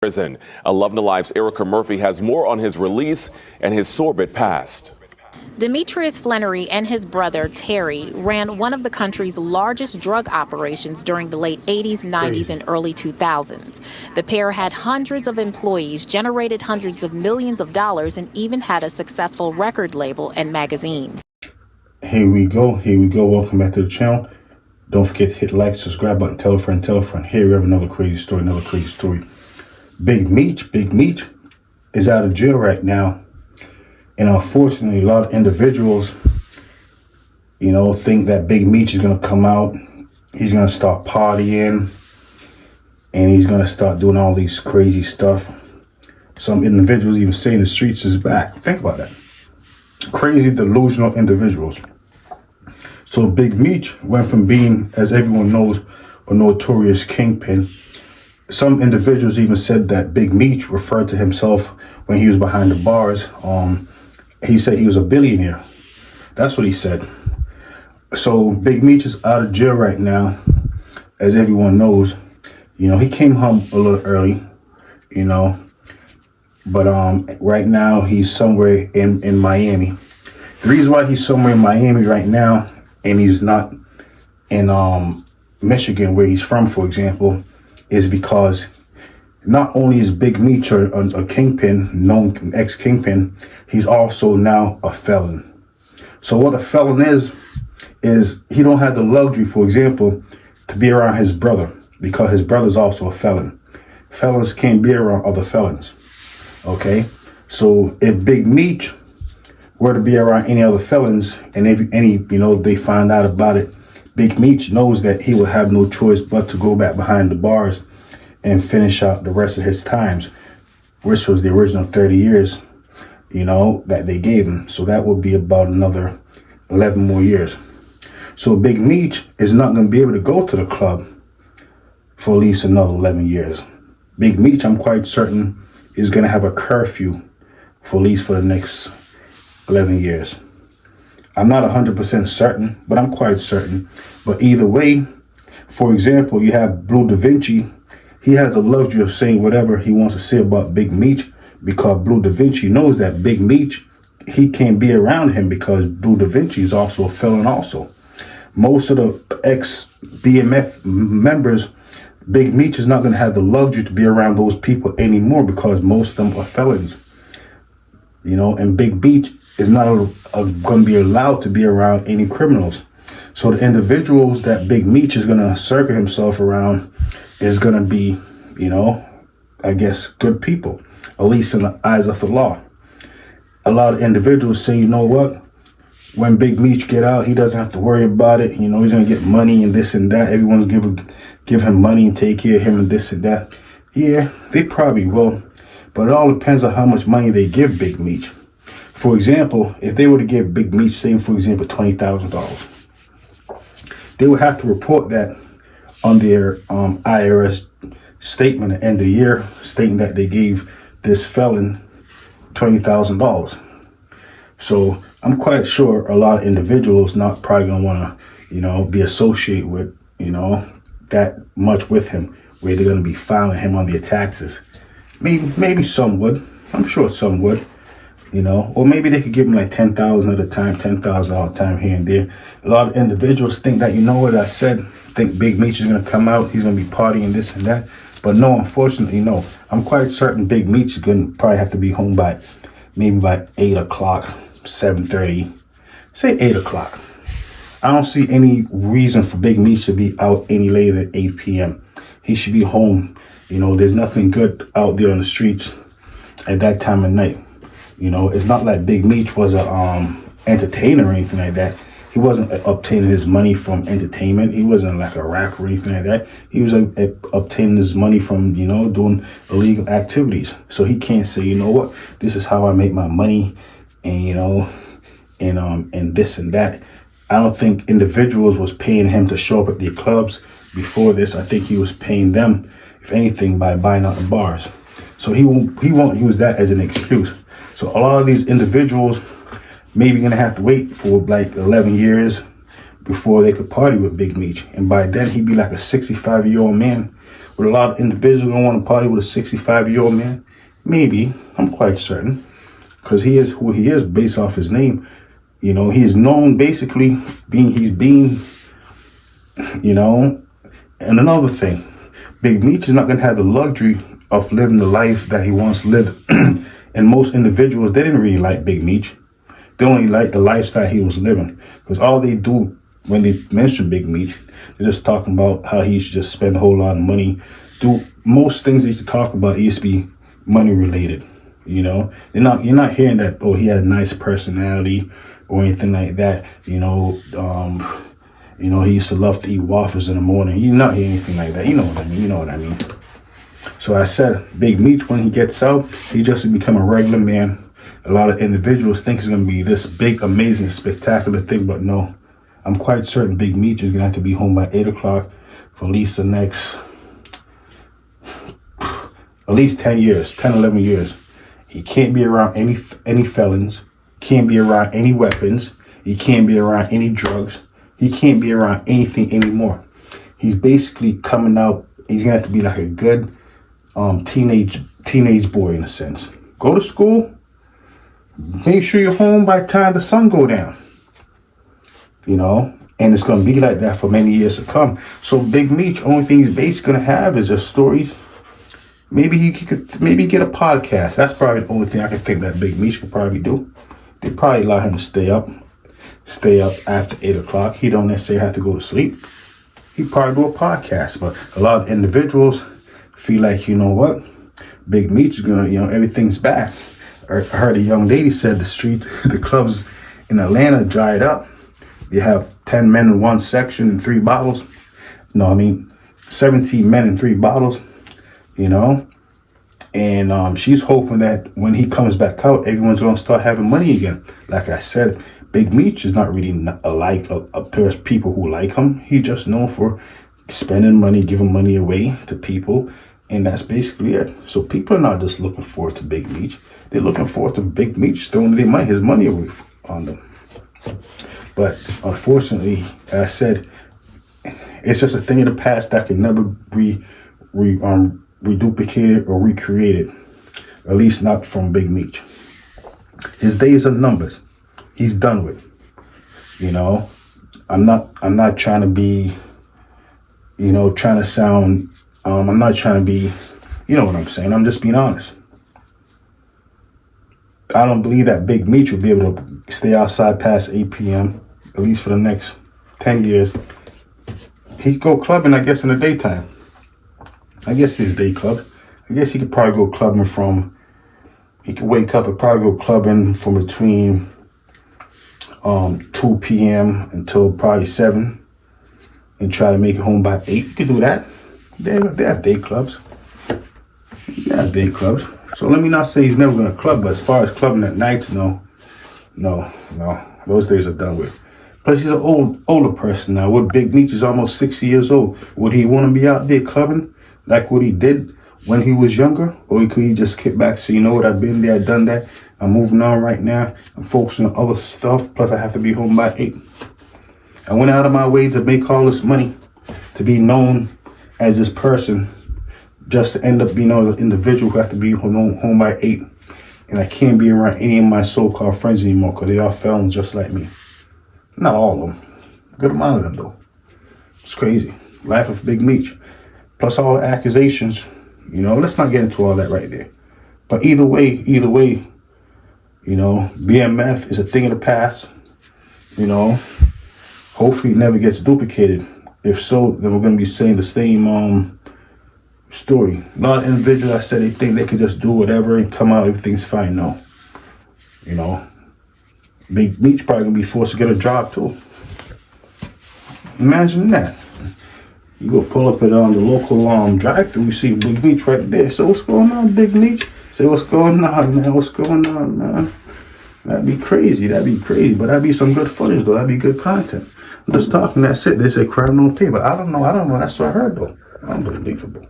Prison. 11 to Life's Erica Murphy has more on his release and his sordid past. Demetrius Flannery and his brother, Terry, ran one of the country's largest drug operations during the late 80s, 90s, and early 2000s. The pair had hundreds of employees, generated hundreds of millions of dollars, and even had a successful record label and magazine. Here we go. Welcome back to the channel. Don't forget to hit the like, subscribe button, tell a friend, Here we have another crazy story, Big Meech is out of jail right now. And unfortunately, a lot of individuals, think that Big Meech is going to come out. He's going to start partying. And he's going to start doing all these crazy stuff. Some individuals even saying the streets is back. Think about that. Crazy, delusional individuals. So Big Meech went from being, as everyone knows, a notorious kingpin. Some individuals even said that Big Meech referred to himself when he was behind the bars. He said he was a billionaire. That's what he said. So Big Meech is out of jail right now, as everyone knows. He came home a little early, but right now he's somewhere in Miami. The reason why he's somewhere in Miami right now and he's not in Michigan, where he's from, for example, is because not only is Big Meech a kingpin, known ex-kingpin, he's also now a felon. So what a felon is he don't have the luxury, for example, to be around his brother, because his brother's also a felon. Felons can't be around other felons. Okay? So if Big Meech were to be around any other felons, and they find out about it, Big Meech knows that he will have no choice but to go back behind the bars and finish out the rest of his times, which was the original 30 years, that they gave him. So that would be about another 11 more years. So Big Meech is not going to be able to go to the club for at least another 11 years. Big Meech, I'm quite certain, is going to have a curfew for at least for the next 11 years. I'm not 100% certain, but I'm quite certain. But either way, for example, you have Blue Da Vinci. He has a luxury of saying whatever he wants to say about Big Meech, because Blue Da Vinci knows that Big Meech, he can't be around him because Blue Da Vinci is also a felon also. Most of the ex-BMF members, Big Meech is not going to have the luxury to be around those people anymore because most of them are felons. And Big Meech is not going to be allowed to be around any criminals. So the individuals that Big Meech is going to circle himself around is going to be, I guess, good people, at least in the eyes of the law. A lot of individuals say, what? When Big Meech get out, he doesn't have to worry about it. He's going to get money and this and that. Everyone's give him money and take care of him and this and that. Yeah, they probably will. But it all depends on how much money they give Big Meech. For example, if they were to give Big Meech, say, for example, $20,000, they would have to report that on their IRS statement at the end of the year, stating that they gave this felon $20,000. So I'm quite sure a lot of individuals not probably going to want to, be associated with, that much with him, where they're going to be filing him on their taxes. Maybe some would. I'm sure some would. Or maybe they could give him like $10,000 at a time, $10,000 all the time here and there. A lot of individuals think that, what I said, think Big Meech is going to come out, he's going to be partying this and that. But no, unfortunately, no. I'm quite certain Big Meech is going to probably have to be home by 8 o'clock, 7:30, say 8 o'clock. I don't see any reason for Big Meech to be out any later than 8 p.m. He should be home. There's nothing good out there on the streets at that time of night. It's not like Big Meech was a entertainer or anything like that. He wasn't obtaining his money from entertainment. He wasn't like a rapper or anything like that. He was obtaining his money from, doing illegal activities. So he can't say, what, this is how I make my money and, and this and that. I don't think individuals was paying him to show up at the clubs before this. I think he was paying them, if anything, by buying out the bars. So he won't use that as an excuse. So a lot of these individuals maybe going to have to wait for like 11 years before they could party with Big Meech. And by then, he'd be like a 65-year-old man Would a lot of individuals gonna want to party with a 65-year-old man? Maybe. I'm quite certain. Because he is who he is based off his name. You know, he is known basically he's being, you know. And another thing, Big Meech is not going to have the luxury of living the life that he once lived. And most individuals, they didn't really like Big Meech. They only like the lifestyle he was living. Because all they do when they mention Big Meech, they're just talking about how he should just spend a whole lot of money. Do most things they used to talk about used to be money related. You know, you're not hearing that, oh, he had a nice personality or anything like that. You know, he used to love to eat waffles in the morning. You're not hearing anything like that. You know what I mean. So I said, Big Meech, when he gets out, he just will become a regular man. A lot of individuals think it's going to be this big, amazing, spectacular thing, but no. I'm quite certain Big Meech is going to have to be home by 8 o'clock for at least the next, at least 10 years, 10, 11 years. He can't be around any felons, can't be around any weapons, he can't be around any drugs, he can't be around anything anymore. He's basically coming out, he's going to have to be like a good teenage boy in a sense. Go to school, make sure you're home by the time the sun go down. You know, and it's going to be like that for many years to come. So Big Meech, only thing he's basically going to have is just stories. Maybe he could get a podcast. That's probably the only thing I can think that Big Meech could probably do. They probably allow him to stay up after 8 o'clock. He don't necessarily have to go to sleep. He probably do a podcast. But a lot of individuals feel like, you know what, Big Meech is gonna, everything's back. I heard a young lady said the clubs in Atlanta dried up. They have 10 men in one section and 3 bottles. 17 men and 3 bottles. And she's hoping that when he comes back out, everyone's going to start having money again. Like I said, Big Meech is not really a pair of people who like him. He's just known for spending money, giving money away to people, and that's basically it. So people are not just looking forward to Big Meech. They're looking forward to Big Meech throwing his money away on them. But unfortunately, as I said, it's just a thing of the past that can never be reduplicated or recreated, at least not from Big Meech. His days are numbers. He's done with. I'm not trying to be, trying to sound. I'm not trying to be, you know what I'm saying. I'm just being honest. I don't believe that Big Meech will be able to stay outside past 8 p.m. at least for the next 10 years. He could go clubbing, I guess, in the daytime. I guess his day club. I guess he could probably go clubbing he could wake up and probably go clubbing from between 2 p.m. until probably 7 and try to make it home by 8. You could do that. They have day clubs. They have day clubs. So let me not say he's never going to club, but as far as clubbing at nights, no. Those days are done with. Plus, he's an older person now. What Big Meech is almost 60 years old. Would he want to be out there clubbing like what he did when he was younger? Or could he just kick back, say, you know what, I've been there, I've done that. I'm moving on right now. I'm focusing on other stuff. Plus, I have to be home by 8. I went out of my way to make all this money, to be known as this person, just to end up being an individual who have to be home by 8. And I can't be around any of my so-called friends anymore because they are felons just like me. Not all of them. A good amount of them, though. It's crazy. Life of Big Meech. Plus all the accusations. Let's not get into all that right there. But either way, BMF is a thing of the past. Hopefully it never gets duplicated. If so, then we're going to be saying the same story. A lot of individuals, I said, they think they could just do whatever and come out, everything's fine. No. Big Meech probably going to be forced to get a job too. Imagine that. You go pull up at the local drive-thru, you see Big Meech right there. So what's going on, Big Meech? Say, what's going on, man? What's going on, man? That'd be crazy. But that'd be some good footage, though. That'd be good content. I'm just talking, that's it. They say crime don't pay, but I don't know. That's what I heard, though. Unbelievable.